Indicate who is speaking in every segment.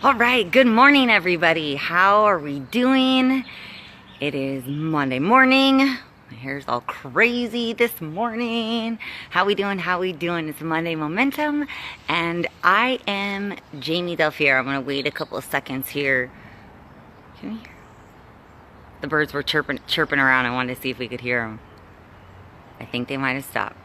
Speaker 1: All right, good morning, everybody. How are we doing? It is Monday morning. My hair's all crazy this morning. How we doing? How we doing? It's Monday Momentum, and I am Jamie Del Fiero. I'm gonna wait a couple of seconds here. Can we hear? The birds were chirping around. I wanted to see if we could hear them. I think they might have stopped.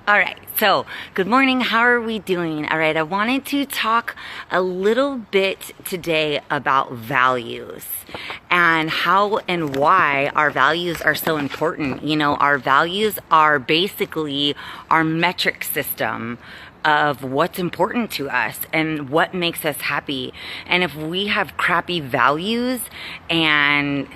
Speaker 1: All right, so good morning. How are we doing? All right, I wanted to talk a little bit today about values and how and why our values are so important. You know, our values are basically our metric system of what's important to us and what makes us happy. And if we have crappy values and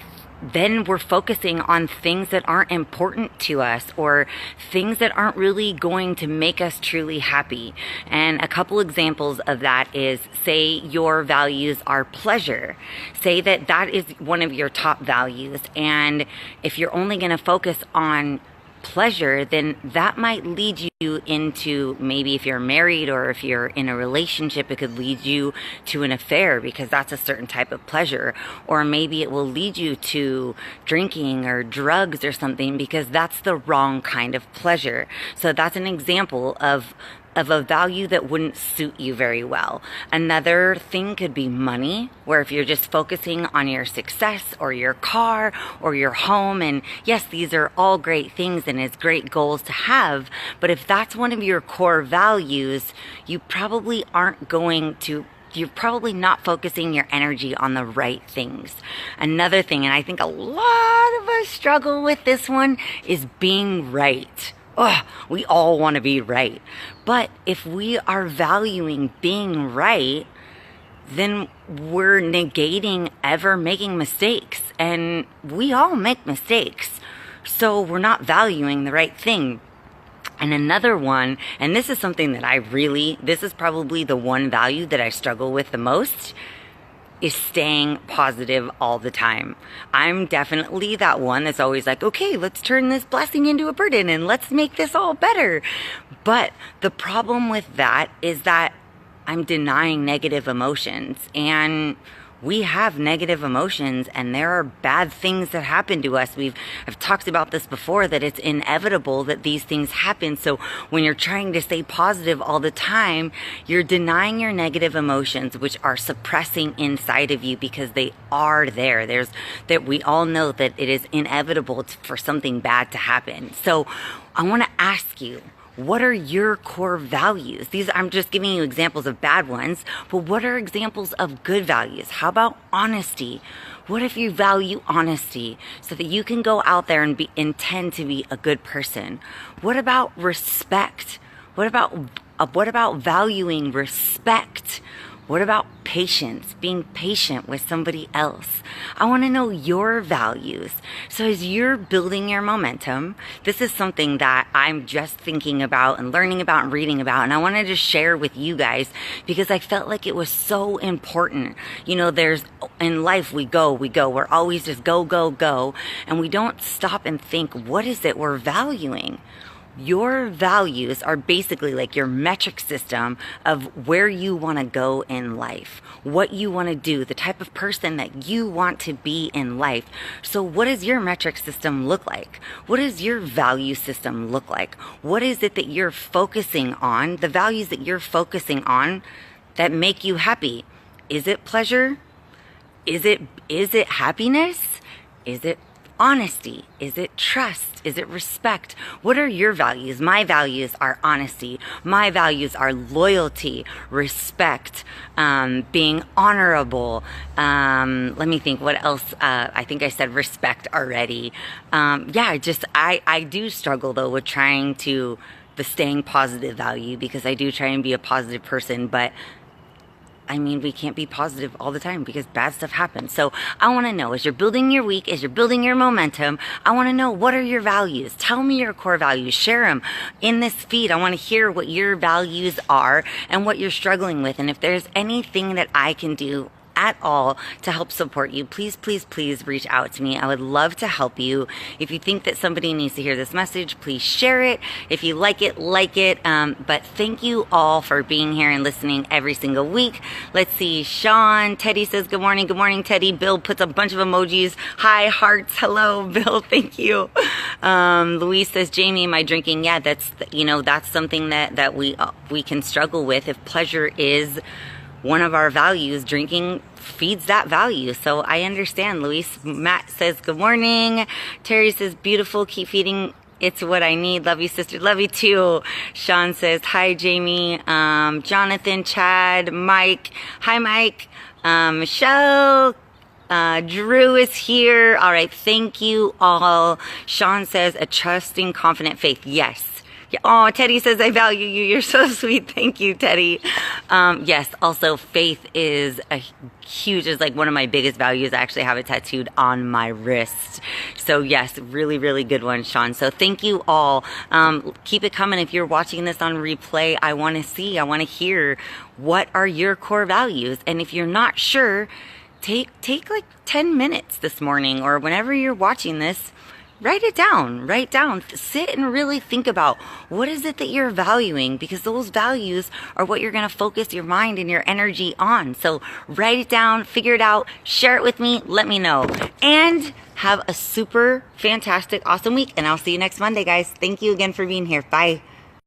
Speaker 1: then we're focusing on things that aren't important to us or things that aren't really going to make us truly happy. And a couple examples of that is, say your values are pleasure. Say that that is one of your top values. And if you're only going to focus on pleasure, then that might lead you into, maybe if you're married or if you're in a relationship, it could lead you to an affair because that's a certain type of pleasure. Or maybe it will lead you to drinking or drugs or something because that's the wrong kind of pleasure. So that's an example of a value that wouldn't suit you very well. Another thing could be money, where if you're just focusing on your success or your car or your home, and yes, these are all great things and it's great goals to have, but if that's one of your core values, you're probably not focusing your energy on the right things. Another thing, and I think a lot of us struggle with this one, is being right. Oh, we all want to be right. But if we are valuing being right, then we're negating ever making mistakes. And we all make mistakes. So we're not valuing the right thing. And another one, and this is something that this is probably the one value that I struggle with the most, is staying positive all the time. I'm definitely that one that's always like, okay, let's turn this blessing into a burden and let's make this all better. But the problem with that is that I'm denying negative emotions, and we have negative emotions and there are bad things that happen to us. I've talked about this before, that it's inevitable that these things happen. So when you're trying to stay positive all the time, you're denying your negative emotions, which are suppressing inside of you because they are there. That we all know that it is inevitable for something bad to happen. So I want to ask you, what are your core values? I'm just giving you examples of bad ones, but what are examples of good values? How about honesty? What if you value honesty so that you can go out there and intend to be a good person? What about respect? What about valuing respect? What about patience, being patient with somebody else? I want to know your values. So as you're building your momentum, this is something that I'm just thinking about and learning about and reading about. And I wanted to share with you guys because I felt like it was so important. You know, in life, we go. We're always just go, go, go. And we don't stop and think, what is it we're valuing? Your values are basically like your metric system of where you want to go in life, what you want to do, the type of person that you want to be in life. So what does your metric system look like? What does your value system look like? What is it that you're focusing on, the values that you're focusing on that make you happy? Is it pleasure? Is it happiness? Is it honesty? Is it trust? Is it respect? What are your values? My values are honesty. My values are loyalty, respect, being honorable. Let me think what else. I think I said respect already. I do struggle though with trying to the staying positive value because I do try and be a positive person, but I mean, we can't be positive all the time because bad stuff happens. So I want to know, as you're building your week, as you're building your momentum, I want to know, what are your values? Tell me your core values. Share them in this feed. I want to hear what your values are and what you're struggling with. And if there's anything that I can do, at all to help support you, please, please, please reach out to me. I would love to help you. If you think that somebody needs to hear this message, please share it. If you like it, like it. But thank you all for being here and listening every single week. Let's see. Sean, Teddy says, good morning. Good morning, Teddy. Bill puts a bunch of emojis. Hi, hearts. Hello, Bill. Thank you. Louise says, Jamie, am I drinking? Yeah, that's something that we can struggle with. If pleasure is one of our values, drinking feeds that value. So I understand, Luis. Matt says, good morning. Terry says, beautiful. Keep feeding. It's what I need. Love you, sister. Love you too. Sean says, hi, Jamie. Jonathan, Chad, Mike. Hi, Mike. Michelle. Drew is here. All right. Thank you all. Sean says, a trusting, confident faith. Yes. Oh, Teddy says, I value you. You're so sweet. Thank you, Teddy. Yes, also faith is is like one of my biggest values. I actually have it tattooed on my wrist. So yes, really, really good one, Sean. So thank you all. Keep it coming. If you're watching this on replay, I want to hear what are your core values. And if you're not sure, take like 10 minutes this morning or whenever you're watching this. Write it down, sit and really think about what is it that you're valuing, because those values are what you're going to focus your mind and your energy on. So write it down, figure it out, share it with me, let me know, and have a super fantastic, awesome week. And I'll see you next Monday, guys. Thank you again for being here. Bye.